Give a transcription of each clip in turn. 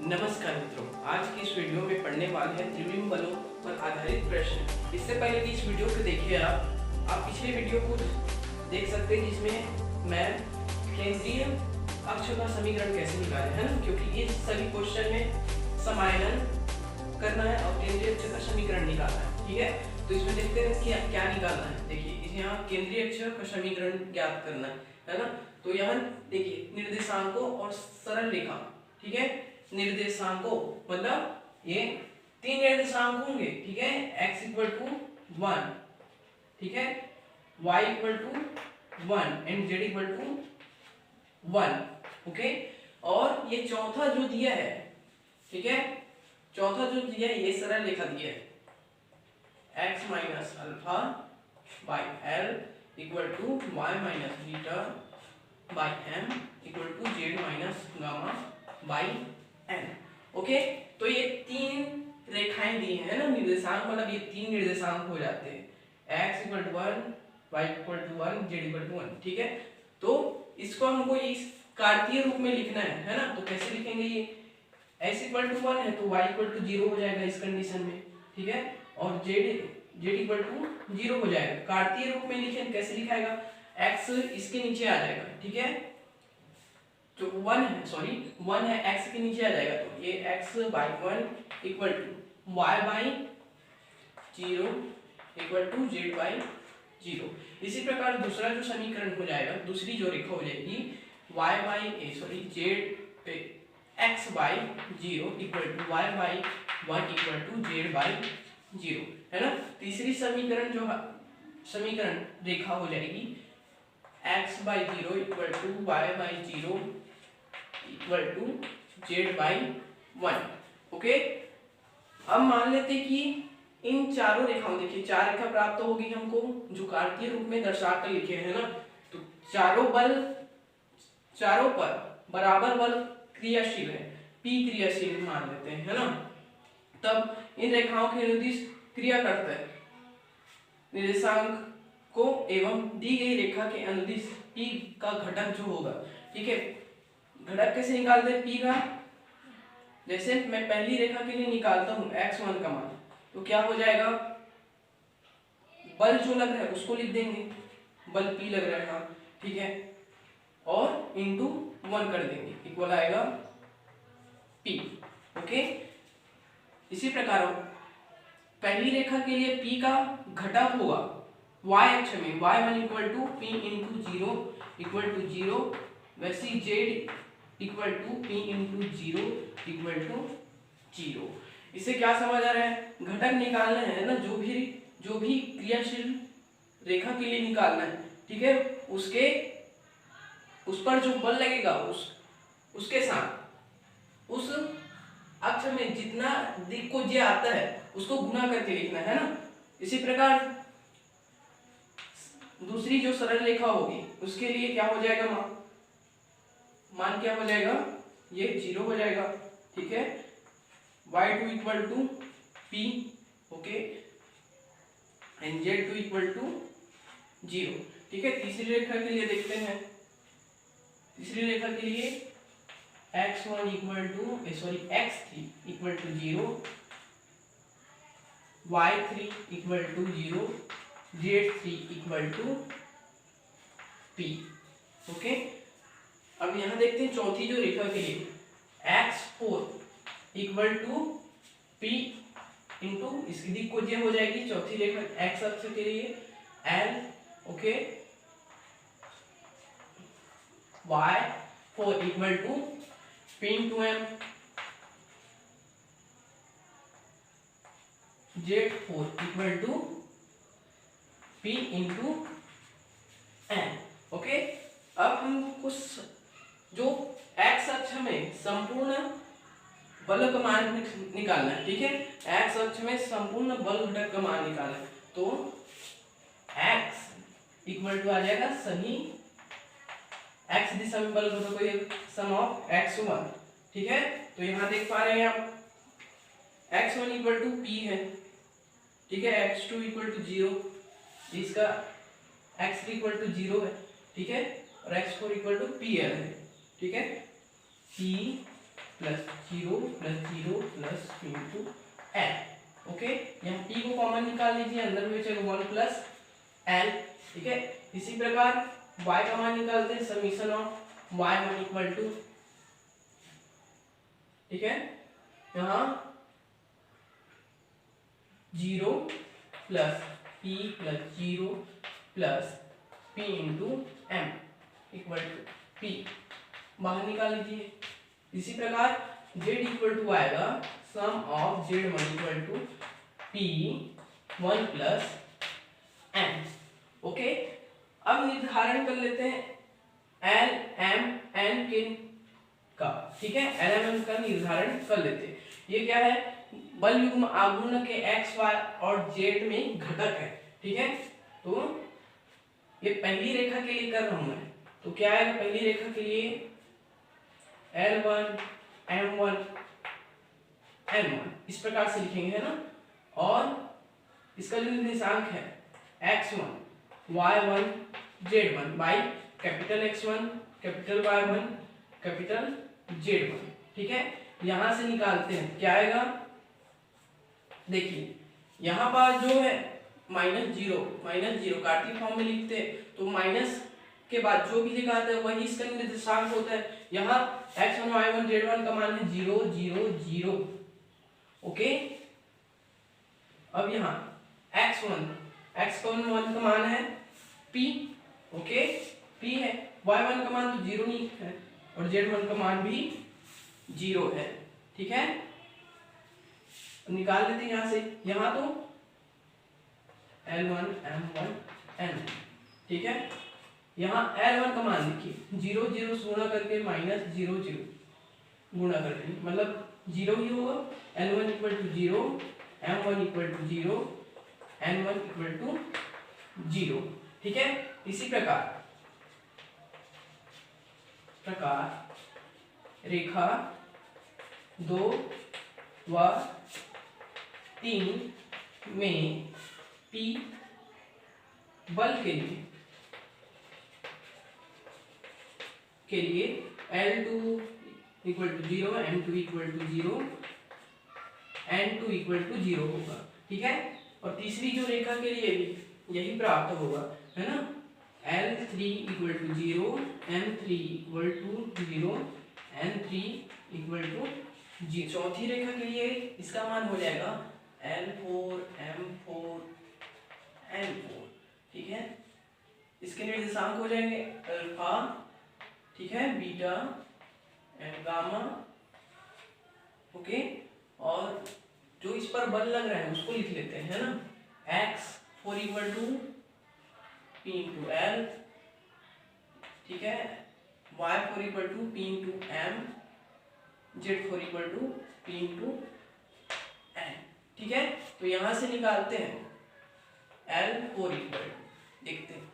नमस्कार मित्रों, आज की इस वीडियो में पढ़ने वाले हैं त्रिविम बलों पर आधारित प्रश्न। इससे पहले कि इस वीडियो को देखिए आप पिछले वीडियो को देख सकते हैं जिसमें मैं केंद्रीय अक्ष का समीकरण कैसे निकाले है ना, क्योंकि इस सभी क्वेश्चन में समायन करना है और केंद्रीय अक्ष का समीकरण निकालना है। ठीक है, तो इसमें देखते हैं कि क्या निकालना है। देखिए यहाँ केंद्रीय अक्ष का समीकरण ज्ञात करना है ना। तो यहाँ देखिए निर्देशांकों और सरल रेखा, ठीक है, निर्देशांकों मतलब ये तीन निर्देशांक होंगे, ठीक है, x इक्वल टू 1, ठीक है, y equal to 1 and z equal to 1, okay. और ये चौथा जो दिया है, ठीक है, चौथा जो दिया है ये सरल रेखा दिया है x minus alpha by L equal to y minus beta by m equal to z minus gamma by n, okay. तो ये तीन रेखाएं दी हैं ना, निर्देशांक मतलब ये तीन निर्देशांक हो जाते हैं x equal to 1, y equal to 1, z equal to 1, ठीक है। तो इसको हमको इस कार्तीय रूप में लिखना है ना। तो कैसे लिखेंगे, ये x इक्वल टू 1 है तो y इक्वल टू 0 हो जाएगा इस कंडीशन में, ठीक है, और z इक्वल टू 0 हो जाएगा। कार्तीय रूप में लिखें कैसे लिखाएगा, x इसके नीचे आ जाएगा, ठीक है, जो 1 है, सॉरी 1 है x के नीचे आ जाएगा, तो ये x by 1 equal to y by 0 equal to z by 0। इसी प्रकार दूसरा जो समीकरण हो जाएगा, दूसरी जो रेखा हो जाएगी y बाई z पे x by 0 equal to y by 1 equal to z by 0, है ना। तीसरी समीकरण जो समीकरण रेखा हो जाएगी x by 0 equal to y by 0 equal to z by 1, okay. अब मान लेते कि इन चारों रेखाओं, देखिए चार रेखा प्राप्त होगी हमको जो कार्तीय रूप में दर्शा कर लिखे हैं ना। तो चारों पर बराबर बल क्रियाशील है, P क्रियाशील मान लेते हैं, है ना। तब इन रेखाओं के अनुदिश क्रिया करता है निर्देशांक को एवं दी गई रेखा के अनुदिश P का घटक जो होगा, ठीक है। घटक कैसे निकालते हैं P का, जैसे मैं पहली रेखा के लिए निकालता हूं x1 का मान, तो क्या हो जाएगा, बल जो लग रहा है उसको लिख देंगे, बल P लग रहा है, ठीक है, और इंटू 1 कर देंगे, इक्वल आएगा P, ओके। इसी प्रकार पहली रेखा के लिए P का घटक होगा y अक्ष में y1 equal to P into 0 equal to 0, वैसे z equal to P into 0 equal to 0। इससे क्या समझ आ रहा है, घटक निकालना है ना, जो भी क्रियाशील रेखा के लिए निकालना है, ठीक है, उस पर जो बल लगेगा उसके साथ उस अक्ष में जितना दिक् को जे आता है उसको गुना करके लिखना है ना। इसी प्रकार दूसरी जो सरल रेखा होगी उसके लिए क्या हो जाएगा, मान क्या हो जाएगा, ये 0 हो जाएगा, ठीक है, y2 equal to P, okay, and z2 equal to 0, ठीक है। तीसरी रेखा के लिए देखते हैं, तीसरी रेखा के लिए x1 equal to x3 equal to 0, y3 equal to 0, z3 equal to P, okay. अब यहां देखते हैं चौथी जो रेखा के लिए x4 equal to P into इसकी दिक् को जे हो जाएगी, चौथी रेखा x अक्ष के लिए L, okay, y4 equal to P into M, z4 equal to P into N, okay. अब हम कुछ जो x अक्ष में संपूर्ण बल का मान निकालना है, ठीक है, x अक्ष में संपूर्ण बल घटक का मान निकालना है, तो x इक्वल टू आ जाएगा सभी x दिशा में बल घटक को सम ऑफ x1, ठीक है। तो यहां देख पा रहे हैं आप x1 इक्वल टू P है, ठीक है, x2 इक्वल टू 0, इसका x3 इक्वल टू 0 है, ठीक है, और x4 इक्वल टू PL है, ठीक है, P plus zero plus P into L. Okay, यहाँ पी को कॉमन निकाल लीजिए, अंदर में बचेगा 1 प्लस एल। ठीक है, इसी प्रकार y का मान निकालते हैं, summation of y1 equal to, ठीक है, यहाँ 0 plus p plus 0 plus p into M equal to p, बाहर निकाल लीजिए। इसी प्रकार z इक्वल टू आएगा sum of z1 equal to p1 plus n। Okay, अब निर्धारण कर लेते हैं एल एम एन के का। ठीक है, एल एम एन का निर्धारण कर लेते हैं। ये क्या है, बल युग्म आघूर्ण के एक्स वाई और जेड में घटक है। ठीक है, तो ये पहली रेखा के लिए कर रहा हूं मैं, तो क्या आएगा पहली रेखा के लिए L1 M1 N1 इस प्रकार से लिखेंगे, है ना। और इसका जो निर्देशांक है x1 y1 z1 by capital X1 capital Y1 capital Z1। ठीक है, यहां से निकालते हैं, क्या आएगा, देखिए यहाँ पर जो है माइनस जीरो कार्तीय फॉर्म में लिखते हैं, तो माइनस के बाद जो भी जगह आता है वही इसका निर्देशांक होता है। यहाँ x1 y1 z1 का मान है 0 0 0। ओके, अब यहाँ x1 का मान है p। ओके, p है, y1 का मान तो 0 नहीं है और z1 का मान भी 0 है। ठीक है, निकाल लेते हैं यहाँ से, यहाँ तो L1 M1 N। ठीक है, यहाँ L1 का मान लिखिए 0 0 से गुणा करके माइनस 0 0 गुणा करके मतलब 0 ही होगा। L1 equal to 0, M1 equal to 0, N1 equal to 0। ठीक है, इसी प्रकार रेखा 2 व 3 में P बल के लिए L2 equal to 0, M2 equal to 0, N2 equal to 0 होगा। ठीक है, और तीसरी जो रेखा के लिए भी यही प्राप्त होगा, है ना। L3 equal to 0, M3 equal to 0, N3 equal to 0। चौथी रेखा के लिए इसका मान हो जाएगा L4 M4 N4। ठीक है, इसके निर्देशांक हो जाएंगे अल्फा, ठीक है, बीटा एंड गामा। ओके, और जो इस पर बल लग रहा है उसको लिख लेते हैं, है ना। x4 equal to p into L, ठीक है, y4 equal to p into M, z4 equal to p into N. ठीक है, तो यहां से निकालते हैं L4 इक्वल टू, देखते हैं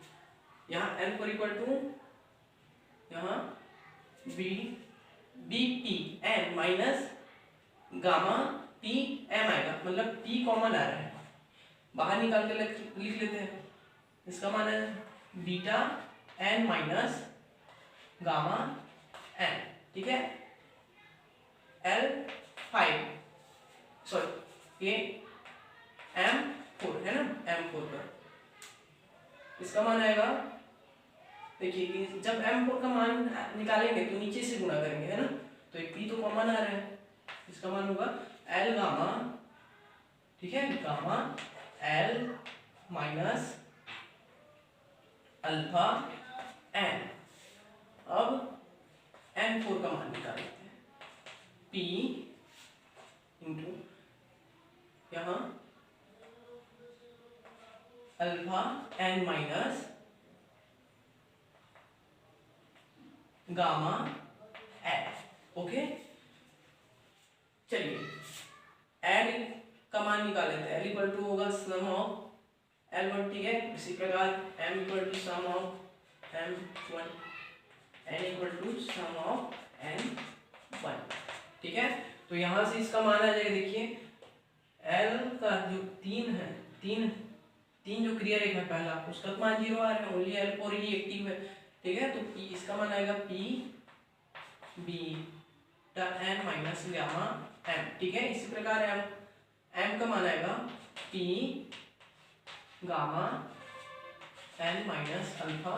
यहाँ L4 इक्वल टू यहाँ B T N minus gamma T M आएगा, मतलब टी कॉमन आ रहा है, बाहर निकाल के लिख लेते हैं। इसका मान है beta N minus gamma N. ठीक है, L5 सॉरी ये M4 है ना, M4 पर इसका मान आएगा, देखिए कि जब M4 का मान निकालेंगे तो नीचे से गुणा करेंगे, है ना, तो एक P तो कॉमन आ रहा है, इसका मान होगा L गामा, ठीक है, gamma L minus alpha N। अब M4 का मान निकाल लेते हैं, P इंटू यहाँ alpha N minus gamma L। Okay, चलिए L का मान निकाल लेते हैं। L इक्वल टू होगा सम ऑफ L1, ठीक है, इसी प्रकार M equal to sum of M1, N equal to sum of N1। ठीक है, तो यहां से इसका मान आ जाएगा, देखिए L का जो 3 है, तीन जो क्रिया रेखा पहला उसका मान 0 आ रहा है, ओनली L4 ही एक्टिव है। ठीक है, तो P इसका मान आएगा P B n minus gamma m, ठीक है। इसी प्रकार m का मान आएगा p gamma n minus alpha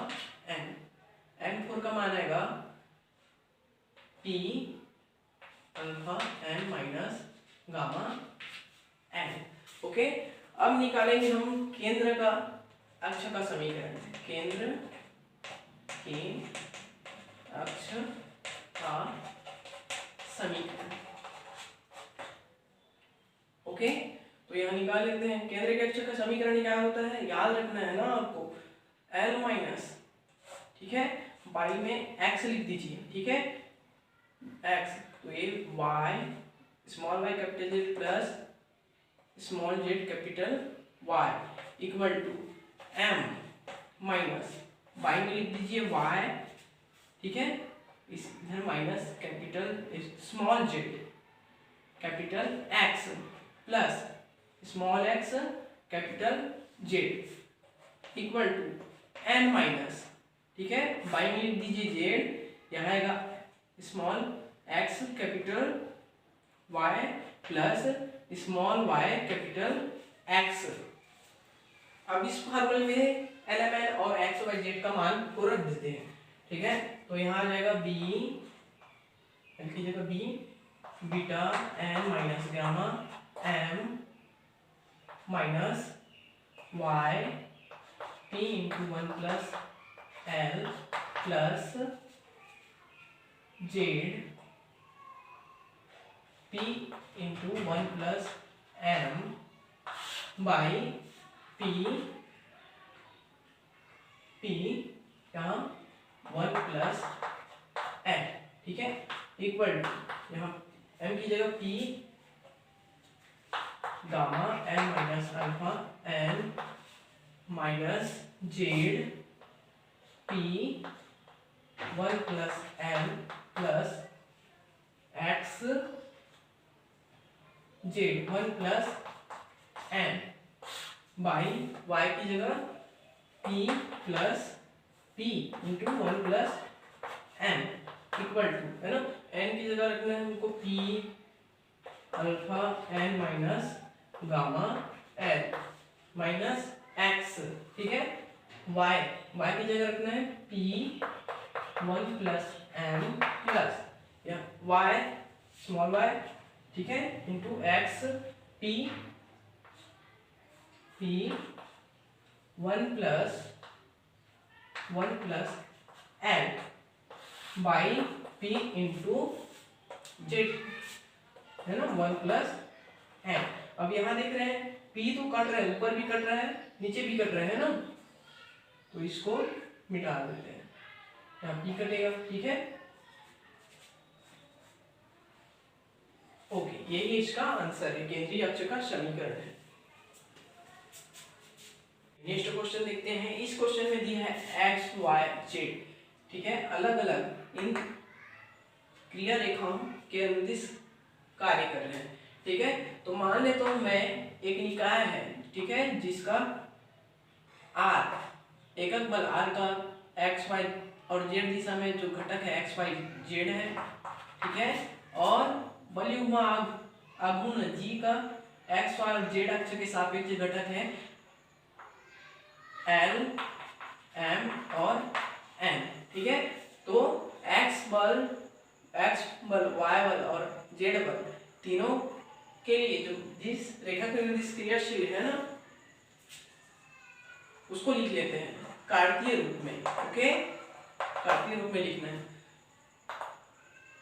n। m4 का मान आएगा p alpha n minus gamma n, okay. अब निकालेंगे हम केंद्र का अक्ष का समीकरण। केंद्र के अक्ष का समीकरण, ओके। तो यहाँ निकाल लेते हैं। केंद्र के अक्ष का समीकरण क्या होता है, याद रखना है ना आपको, L माइनस, ठीक है, y में x लिख दीजिए, ठीक है, x, तो ये y small y capital Z plus small z capital y equal to m minus y में लिख दीजिए y, ठीक है, इस इधर minus capital small z capital x plus small x capital z equal to n minus, ठीक है, y में लिख दीजिए z, यहाँ आएगा small x capital y plus small y capital x। अब इस फार्मूले में एलिमेंट और x y z का मान को रख देते हैं, ठीक है। तो यहाँ आ जाएगा b, की जगह b beta n minus gamma m minus y p into 1 plus l plus z p into 1 plus m by p यहाँ 1 प्लस n, ठीक है, इक्वल टू यहाँ m की जगह p gamma n minus alpha n minus z p 1 plus n plus x z 1 plus n by y की जगह p plus p into 1 plus n equal to, है ना, n की जगह रखना है हमको p alpha n minus gamma l minus x, ठीक है, y की जगह रखना है p 1 प्लस m प्लस या y स्मॉल y, ठीक है, into x p 1 plus n by p into z, है ना, 1 प्लस n। अब यहाँ देख रहे हैं p तो कट रहा है, ऊपर भी कट रहा है नीचे भी कट रहा है ना, तो इसको मिटा देते हैं, यहाँ p कटेगा, ठीक है, ओके। यही इसका आंसर है, केंद्रीय अक्ष का समीकरण है। नेक्स्ट क्वेश्चन देखते हैं। इस क्वेश्चन में दिया है x y z, ठीक है, अलग अलग इन क्रिया रेखाओं के अनुदिश कार्य कर रहे हैं, ठीक है। तो मान लेता हूं मैं एक निकाय है, ठीक है, जिसका r एकक बल r का x y और z दिशा में जो घटक है x y z है, ठीक है, और बलयुग्म आघूर्ण g का x y और z अक्ष के सापेक्ष घटक है L M और N, ठीक है। तो x बल y बल और z बल तीनों के लिए जो जिस रेखा के निर्दिष्ट क्रियाशील है ना, उसको लिख लेते हैं कार्तीय रूप में, ओके, कार्तीय रूप में लिखना है।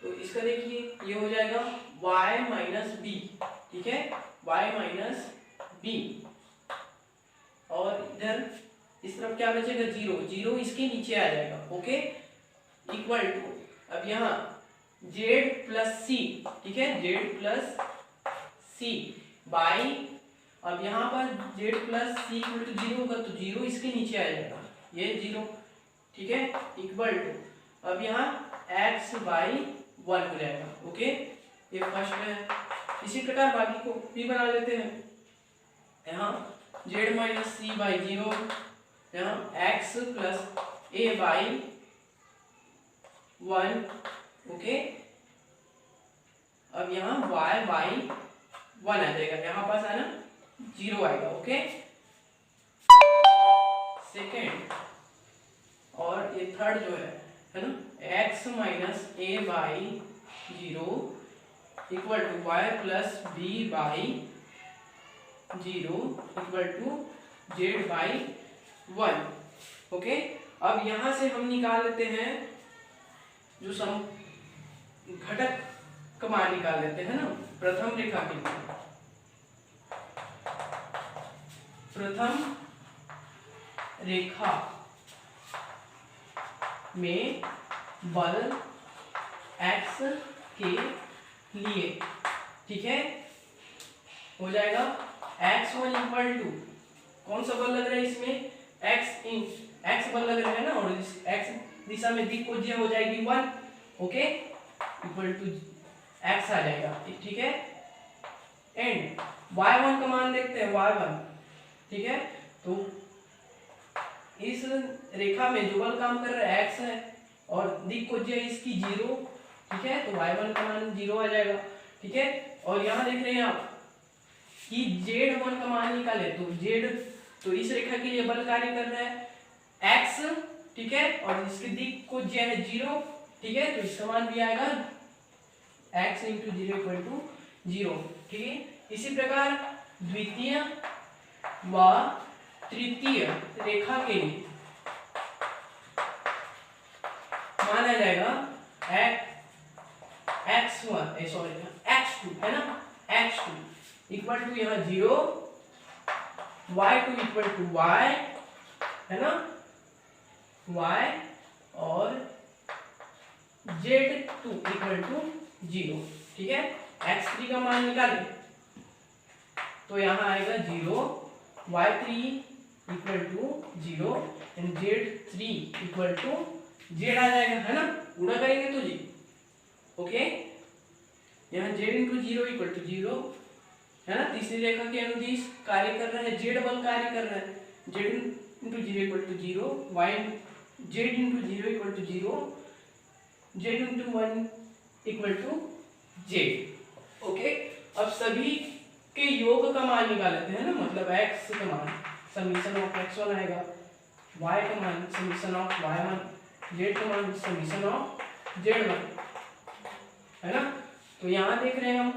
तो इसका देखिए ये हो जाएगा y माइनस बी, ठीक है, y माइनस बी, और इधर इस तरफ क्या बचेगा, 0, 0 इसके नीचे आ जाएगा, ओके, इक्वल टू, अब यहाँ z प्लस सी, ठीक है, z प्लस सी बाई, अब यहाँ पर z plus C equal to 0 होगा, तो 0 इसके नीचे आ जाएगा, ये 0, ठीक है, इक्वल टू, अब यहाँ x बाई 1 हो जाएगा, ओके, ये फर्स्ट है। इसी प्रकार बाकी को भी बना लेते हैं। यहाँ z माइनस सी बाई 0, यहाँ x plus a by 1, okay, अब यहाँ y बाई 1 आ जाएगा, यहाँ पास आना 0 आएगा। ओके, सेकेंड और ये थर्ड जो है ना, x minus A by 0 equal to y plus B by 0 equal to z by 1। Okay, अब यहाँ से हम निकाल लेते हैं जो सम घटक का मान निकाल लेते हैं ना प्रथम रेखा के लिए। प्रथम रेखा में बल x के लिए, ठीक है, हो जाएगा x1 इक्वल टू कौन सा बल लग रहा है इसमें, x बल लग रहा है ना, और इस x दिशा में दिक् कोज्य हो जाएगी 1। ओके, इक्वल टू x आ जाएगा, ठीक है। एंड y1 का मान देखते हैं, y1, ठीक है, तो इस रेखा में जो बल काम कर रहा है x है और दिक् कोज्य इसकी 0, ठीक है, तो y1 का मान 0 आ जाएगा, ठीक है। और यहाँ देख रहे हैं आप कि z1 का मान निकाले तो इस रेखा के लिए बल कार्य कर रहा है x, ठीक है, और इसके दिक् कोज्य है 0, ठीक है, तो इसका मान भी आएगा x इंटू 0 इक्वल टू 0, ठीक है। इसी प्रकार द्वितीय व तृतीय रेखा के लिए माना जाएगा x2 है ना, x2 इक्वल टू यहाँ 0, y2 इक्वल टू y है ना, y और z2 इक्वल टू 0, ठीक है। x3 का मान निकालें तो यहाँ आएगा 0, y3 equal to 0 and z3 equal to z आ जाएगा, है ना, गुणा करेंगे तो जी। ओके, यहाँ z इंटू 0 इक्वल टू 0 है ना, तीसरी रेखा के अनुदिश कार्य कर रहा है, z बल कार्य कर रहा है, z into 0 equal to 0, y z into 0 equal to 0, z into 1 equal to z। Okay, अब सभी के योग का मान निकाल लेते हैं ना, मतलब x का मान समीशन ऑफ x1 आएगा, y का मान समीशन ऑफ y1, z का मान समीशन ऑफ z1, है ना। तो यहाँ देख रहे हैं हम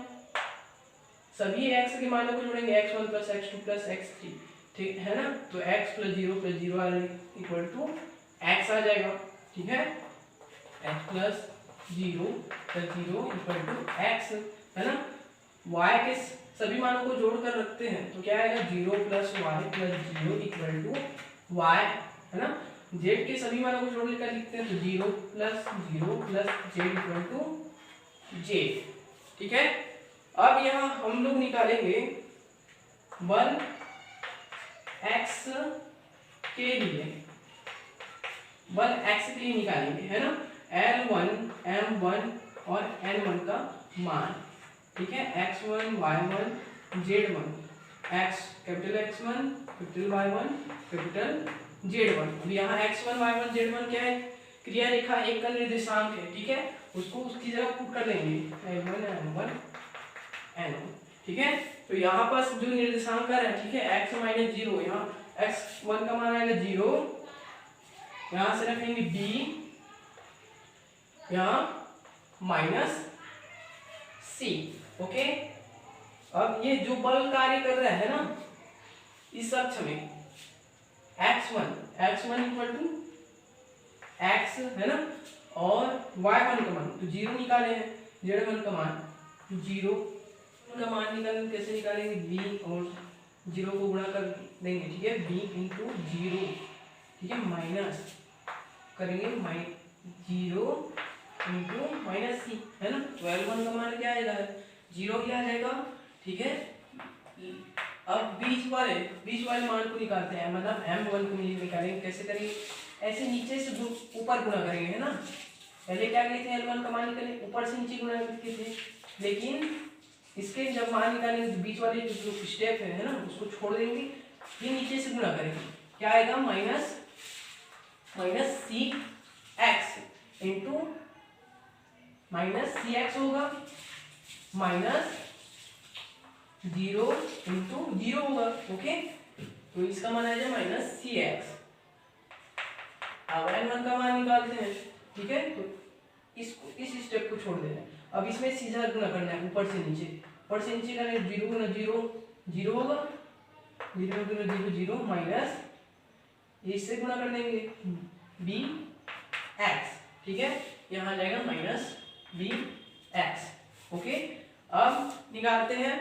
सभी x के मानों को जोड़ेंगे, x1 plus x2 plus x3, ठीक है ना, तो x plus 0 equal to x आ जाएगा, ठीक है, x plus 0 equal to x, है ना। y के सभी मानों को जोड़कर रखते हैं तो क्या आएगा, 0 plus y plus 0 equal to y, है ना। z के सभी मानों को जोड़ कर लिखते हैं तो 0 plus z equal to j, ठीक है। अब यहाँ हम लोग निकालेंगे बल x के लिए, बल x के लिए निकालेंगे, है ना, L1 M1 और N1 का मान, ठीक है, x1 y1 z1, x capital x1 capital y1 capital z1। अब यहाँ x1 y1 z1 क्या है, क्रिया रेखा एक का निर्देशांक है, ठीक है, उसको उसकी जगह पुट कर लेंगे L1 M1 N1, ठीक है। तो यहाँ पास जो निर्देशांक है, ठीक है, x माइनस 0, यहाँ x1 का मान आएगा 0, यहाँ से रखेंगे b, यहाँ माइनस c। ओके, अब ये जो बल कार्य कर रहा है ना इस अक्ष में x1 इक्वल टू x, है ना, और y1 का मान तो 0 निकाले हैं, z1 का मान 0 का मान निकालेंगे, कैसे निकालेंगे, b और 0 को गुणा कर देंगे, ठीक है, b इंटू 0, ठीक है, माइनस करेंगे 0 इंटू माइनस सी, है ना, 12 का मान क्या आएगा, 0 क्या आ जाएगा, ठीक है। अब बीच वाले मान को निकालते हैं, मतलब m1 को निकालेंगे, कैसे करेंगे, ऐसे नीचे से ऊपर गुणा करेंगे, है ना। पहले क्या किए थे, L1 का मान निकाले ऊपर से नीचे गुणा किए थे, लेकिन इसके जब मान निकालेंगे तो बीच वाले जो स्टेप है ना, उसको छोड़ देंगे, फिर नीचे से गुणा करेंगे, क्या आएगा, minus C x into minus C x होगा, माइनस 0 इंटू 0 होगा। ओके, तो इसका मान आ जाए माइनस सी एक्स। अब n1 का मान निकालते हैं। ठीक है, तो इसको इस स्टेप को छोड़ देना है। अब इसमें सीधा गुना करना है, ऊपर से नीचे, ऊपर से नीचे करेंगे, 0 गुना 0 0 होगा, 0 गुना 0 0 माइनस इससे गुना कर देंगे बी एक्स। ठीक है, यहाँ आ जाएगा माइनस बी एक्स। ओके, अब निकालते हैं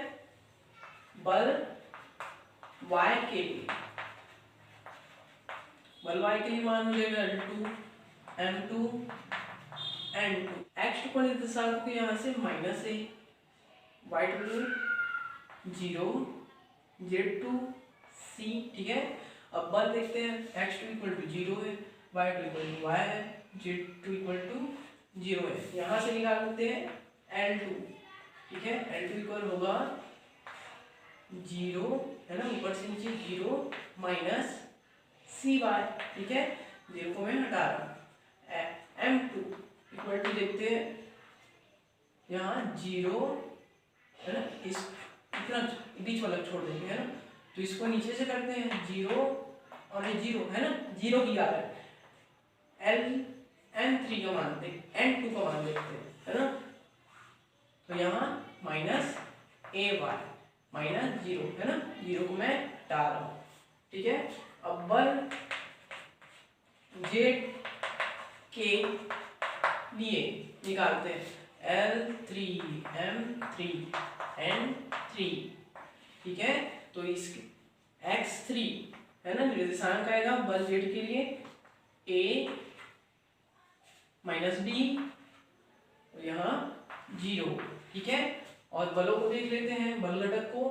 बल y के लिए। बल y के लिए मान हो जाएगा L2 M2 N2। x2 पर निर्देशांक को यहाँ से माइनस है, y2 0 z2 c। ठीक है, अब बल देखते हैं, x2 इक्वल टू 0 है, y2 इक्वल टू y है, z2 इक्वल टू 0 है। यहाँ से निकाल सकते हैं L2। ठीक है, L2 इक्वल होगा 0 है ना, ऊपर से नीचे 0 माइनस सी वाई। ठीक है, 0 को मैं हटा रहा हूँ। M2 इक्वल टू देखते हैं यहाँ 0 है ना, इस इतना बीच वाला छोड़ देंगे है ना, तो इसको नीचे से करते हैं 0 और ये 0 है ना, 0 की आ रहा है। N3 का मान देखते, N2 का मान देखते हैं है ना, तो यहाँ माइनस ए वाई माइनस 0 है ना, 0 को मैं हटा रहा हूँ। ठीक है, अब बल जेड के लिए निकालते हैं L3 M3 N3। ठीक है, तो इसके x3 है ना, निर्देशांक आएगा बल जेड के लिए a माइनस बी, यहाँ 0। ठीक है, और बलों को देख लेते हैं, बल घटक को,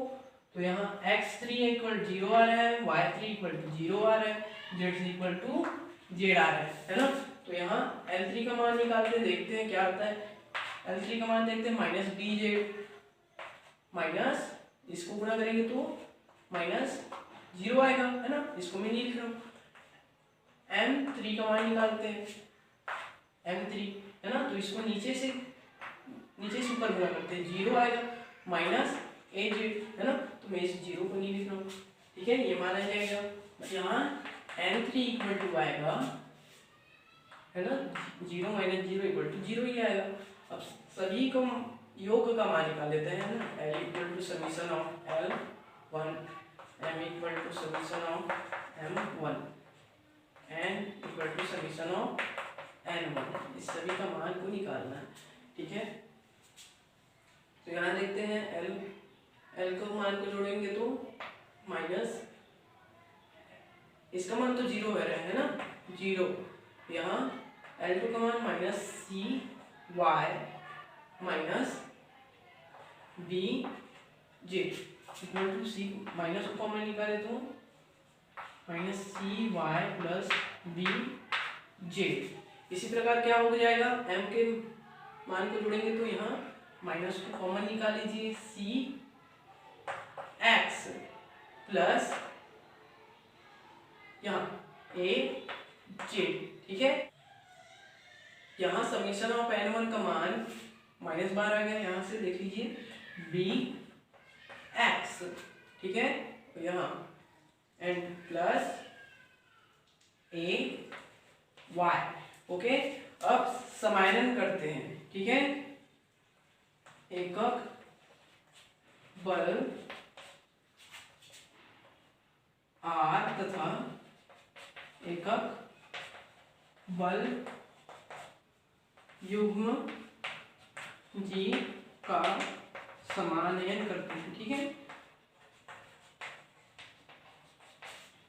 तो यहाँ x3 इक्वल 0 आ रहा है, y3 इक्वल टू 0 आ रहा है, z3 इक्वल टू z आ रहा है ना, तो यहाँ L3 का मान निकालते हैं, देखते हैं क्या आता है। L3 का मान देखते हैं माइनस बी जेड माइनस, इसको गुणा करेंगे तो माइनस 0 आएगा है ना, इसको मैं नहीं लिख रहा हूँ। M3 का मान निकालते हैं, M3 है ना, तो इसको नीचे से ऊपर गुणा करते हैं, 0 आएगा माइनस ए जेड है ना, तो मैं इस 0 को नहीं लिख रहा हूँ। ठीक है, ये माना जाएगा, यहाँ N3 इक्वल टू आएगा है ना, 0 माइनस 0 इक्वल टू 0 ही आएगा। अब सभी को योग का मान निकाल लेते हैं ना, L equal to summation of L1 M equal to summation of M1 N equal to summation of N1, इस सभी का मान को निकालना है। ठीक है, तो यहाँ देखते हैं L को मान को जोड़ेंगे तो माइनस, इसका मान तो 0 है ना, 0, यहाँ L2 का मान minus C Y minus B Z equal to C, minus को कॉमन निकाले तो minus C Y plus B Z. इसी प्रकार क्या हो जाएगा, m के मान को जोड़ेंगे तो यहाँ माइनस को कॉमन निकाल लीजिए, सी एक्स प्लस यहाँ ए जेड। ठीक है, यहाँ समीशन ऑफ N1 का मान -12 आ गया, यहाँ से देख लीजिए बी एक्स। ठीक है, तो यहाँ N plus A Y. Okay, अब समायन करते हैं। ठीक है, एकक बल R तथा एकक बल युग्म G का समानयन करते हैं। ठीक है,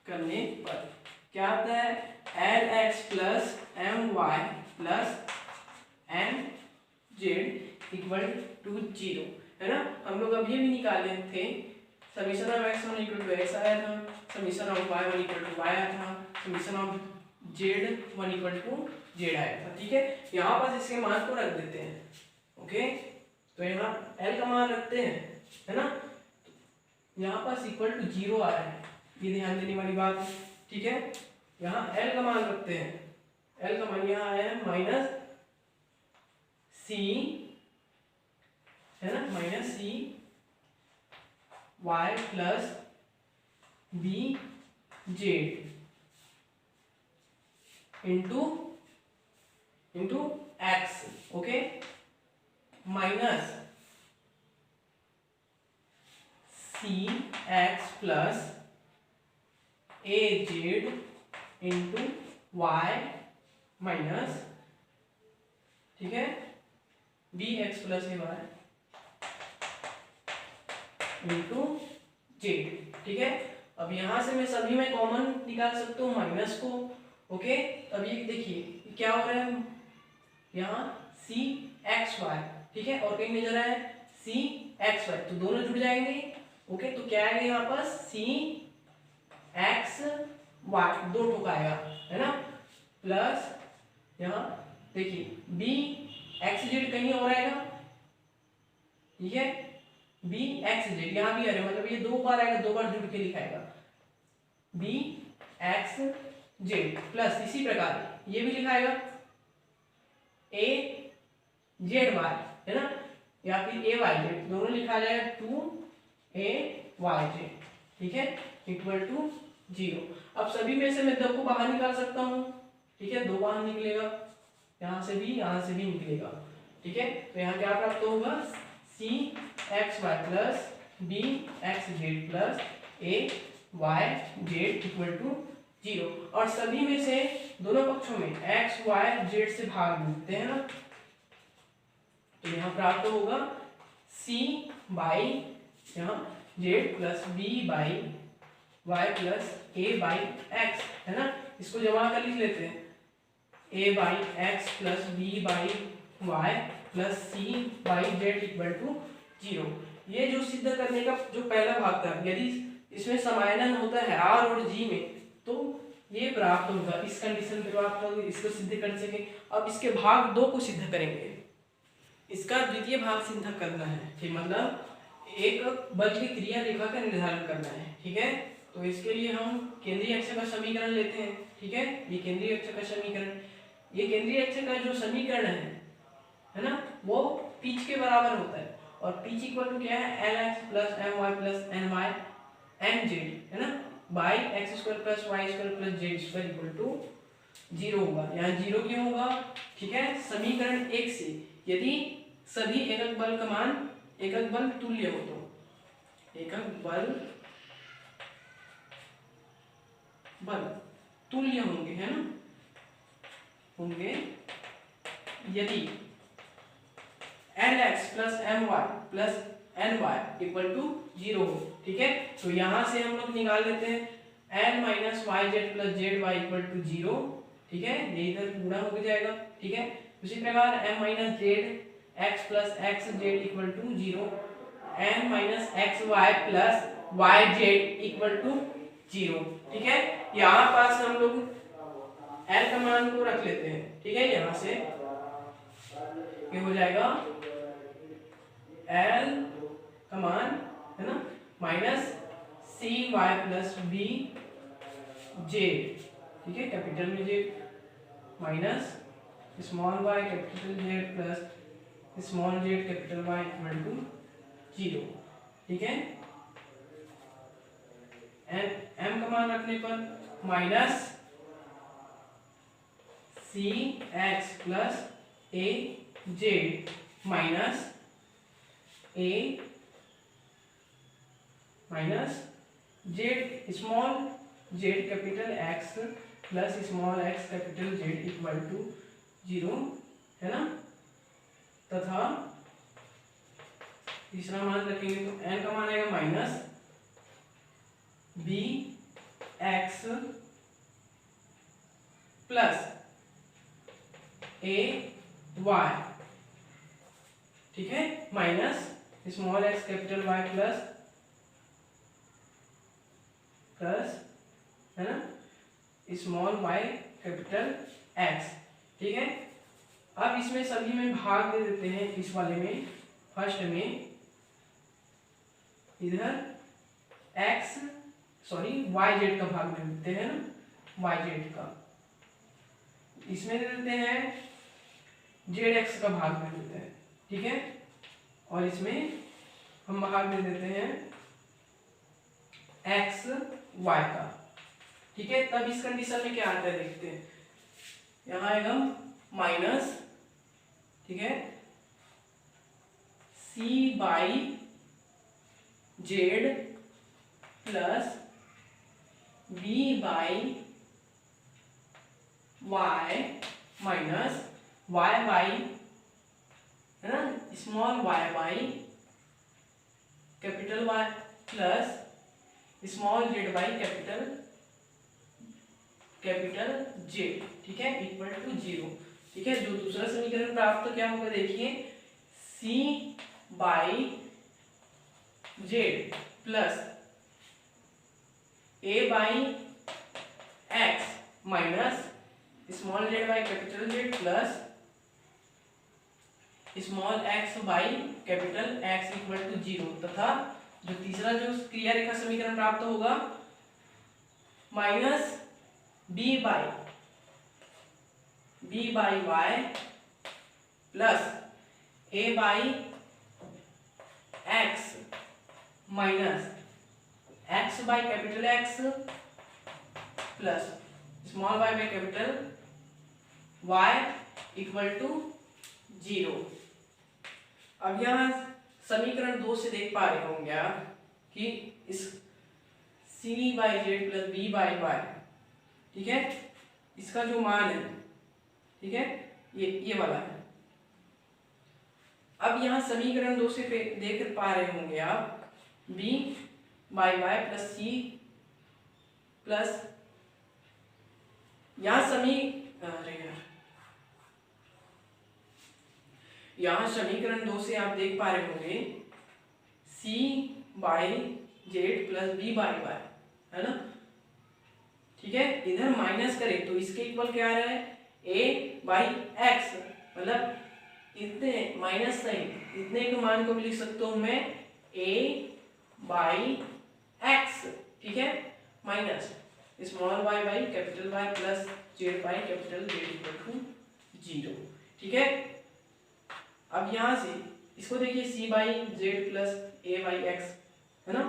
करने पर क्या आता है, L X plus M Y plus N Z equal to 0 है ना। हम लोग अभी भी निकाले थे, summation of x1 equal to x आया था, summation of y1 equal to y आया था, summation of z1 equal to z आया था। ठीक है, यहाँ पर इसके मान को रख देते हैं। ओके, तो यहाँ l का मान रखते हैं है ना, यहाँ पर इक्वल टू 0 आ रहा है, ये ध्यान देने वाली बात है। ठीक है, यहाँ l का मान रखते हैं, l का मान यहाँ आया है माइनस सी है ना, minus C Y plus B Z into X, okay, minus C X plus A Z into Y minus, ठीक है, B X plus A Y into Z, ठीक है। अब यहां से मैं सभी में कॉमन निकाल सकता हूँ माइनस को, ओके। अब ये देखिए क्या हो रहा है, यहाँ सी एक्स वाई, ठीक है, और कहीं नजर आया सी एक्स वाई, तो दोनों जुड़ जाएंगे, ओके। तो क्या आएगा यहाँ पर सी एक्स वाई, दो ठोक आएगा, है ना, प्लस यहाँ देखिए बी एक्स जेड कहीं और आएगा, ठीक है, बी एक्स जेड यहाँ भी आ रहा है, मतलब ये दो बार आएगा, दो बार जुड़ के लिखाएगा बी एक्स जेड प्लस इसी प्रकार ये भी लिखाएगा ए जेड वाई, है ना, या फिर ए वाई जेड, दोनों लिखा जाएगा टू ए वाई जेड, ठीक है, इक्वल टू 0। अब सभी में से मैं 2 को बाहर निकाल सकता हूँ, ठीक है, 2 बाहर निकलेगा, यहाँ से भी निकलेगा, ठीक है। तो यहाँ क्या प्राप्त होगा, C X Y plus B X Z plus A Y Z equal to 0। और सभी में से दोनों पक्षों में एक्स वाई जेड से भाग देते हैं ना, तो यहाँ प्राप्त होगा सी बाई यहाँ Z plus B by Y plus A by X, है ना, इसको जमा कर लिख लेते हैं, A by X plus B by Y plus C by Z equal to 0। ये जो सिद्ध करने का जो पहला भाग था, यदि इसमें समायनन होता है आर और जी में, तो ये प्राप्त होगा, इस कंडीशन पे प्राप्त होगा, इसको सिद्ध कर सके। अब इसके भाग 2 को सिद्ध करेंगे, इसका द्वितीय भाग सिद्ध करना है, ठीक, मतलब एक बल की क्रिया रेखा का निर्धारण करना है, ठीक है। तो इसके लिए हम केंद्रीय अक्ष का समीकरण लेते हैं, ठीक है, ये केंद्रीय अक्ष का समीकरण, ये केंद्रीय अक्ष का जो समीकरण है ना, वो पिच के बराबर होता है, और पिच इक्वल टू क्या है, L X plus M Y plus N Y N Z, है ना, by X square plus Y square plus Z square equal to 0 होगा। यहाँ 0 क्यों होगा, ठीक है, समीकरण 1 से यदि सभी एकक बल का मान एकक बल तुल्य हो, तो एकक बल तुल्य होंगे, है ना, होंगे यदि L X plus M Y plus N Y equal to 0 हो, ठीक है। तो यहां से हम लोग निकाल लेते हैं L minus Y Z plus Z Y equal to 0, ठीक है, ये इधर पूरा हो जाएगा, ठीक है। उसी प्रकार M minus Z X plus X Z equal to 0, N minus X Y plus Y Z equal to 0, ठीक है। यहाँ पास हम लोग एल का मान को रख लेते हैं, ठीक है, यहाँ से ये हो जाएगा एल का मान, है ना, minus C Y plus B Z, ठीक है, कैपिटल में Z, minus small Y capital Z plus small Z capital Y equal to 0, ठीक है। एम का मान रखने पर minus C X plus A Z minus A minus Z small Z capital X plus small X capital Z equal to 0, है ना, तथा तीसरा मान रखेंगे तो एन का मान आएगा minus B X plus A Y, ठीक है, minus small X capital Y plus है ना स्मॉल वाई कैपिटल एक्स, ठीक है। अब इसमें सभी में भाग दे देते हैं, इस वाले में फर्स्ट में इधर वाई जेड का भाग दे देते हैं ना, वाई जेड का, इसमें दे देते हैं जेड एक्स का भाग दे देते हैं, ठीक है। और इसमें हम बाहर दे देते हैं एक्स वाई का। ठीक है, तब इस कंडीशन में क्या आता है देखते हैं। यहाँ आएगा माइनस, ठीक है, C by Z plus B by Y minus Y by, है ना, small Y by capital Y plus small Z by capital Z. ठीक है, इक्वल टू 0। ठीक है, जो दूसरा समीकरण प्राप्त तो क्या होगा देखिए, C by Z plus A by X minus small Z by capital Z plus small X by capital X equal to 0, तथा जो तीसरा जो क्रिया रेखा समीकरण प्राप्त होगा minus B by Y plus A by X minus X by capital X plus small Y by capital Y equal to 0। अब यहाँ समीकरण 2 से देख पा रहे होंगे आप कि इस C by Z plus B by Y, ठीक है, इसका जो मान है, ठीक है, ये वाला है। अब यहाँ समीकरण 2 से देख पा रहे होंगे आप B by Y plus C plus यहाँ समीकरण 2 से आप देख पा रहे होंगे C by Z plus B by Y, है ना। ठीक है, इधर माइनस करें तो इसके इक्वल क्या आ रहा है, ए बाई एक्स, मतलब इतने माइनस साइन, इतने के मान को भी लिख सकता हूं मैं ए बाई एक्स, ठीक है, minus small Y by capital Y plus Z by capital Z equal to 0। ठीक है, अब यहां से इसको देखिए C by Z plus A by X, है ना,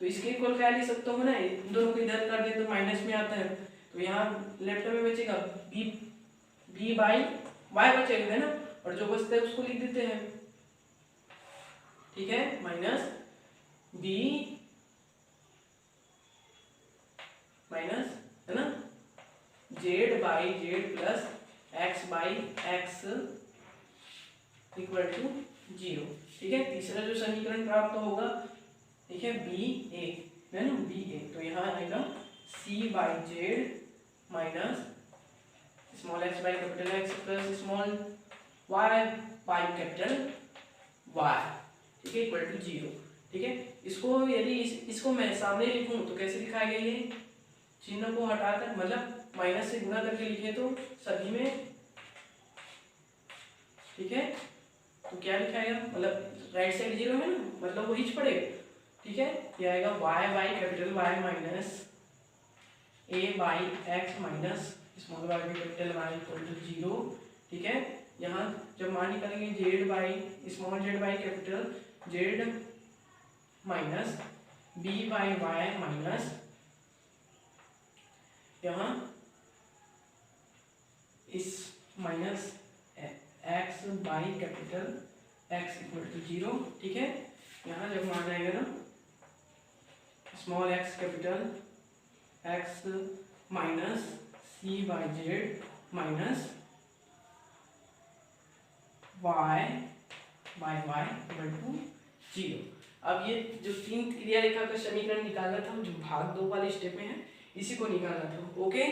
तो इसके इक्वल क्या लिख सकता हूँ ना, इन दोनों को इधर कर दे तो माइनस में आता है, तो यहाँ लेफ्ट में बचेगा बी बाई वाई बचेगा, है ना, और जो बचता है उसको लिख देते हैं। ठीक है, माइनस बी माइनस, है ना, Z by Z plus X by X equal to 0। ठीक है, तीसरा जो समीकरण प्राप्त होगा, ठीक है, बी ए, है ना, बी ए, तो यहाँ आएगा C by Z minus small X by capital X plus small Y by capital Y, ठीक है, इक्वल टू 0। ठीक है, इसको यदि इसको मैं सामने लिखूं तो कैसे लिखाएगा, ये चिन्ह को हटाकर, मतलब माइनस से गुणा करके लिखे तो सभी में, ठीक है, तो क्या लिखाएगा, मतलब राइट साइड 0 है ना, मतलब वो हिच पड़ेगा। ठीक है, ये आएगा Y by capital Y minus A by X minus small Y by capital Y equal to 0। ठीक है, यहाँ जब मान निकालेंगे Z by small Z by capital Z minus B by Y minus यहाँ इस minus X by capital X equal to 0। ठीक है, यहाँ जब मान आएगा ना small X capital X minus C by Z minus Y by Y equal to 0। अब ये जो 3 क्रिया रेखा का समीकरण निकालना था, जो भाग 2 वाले स्टेप में है, इसी को निकालना था। ओके।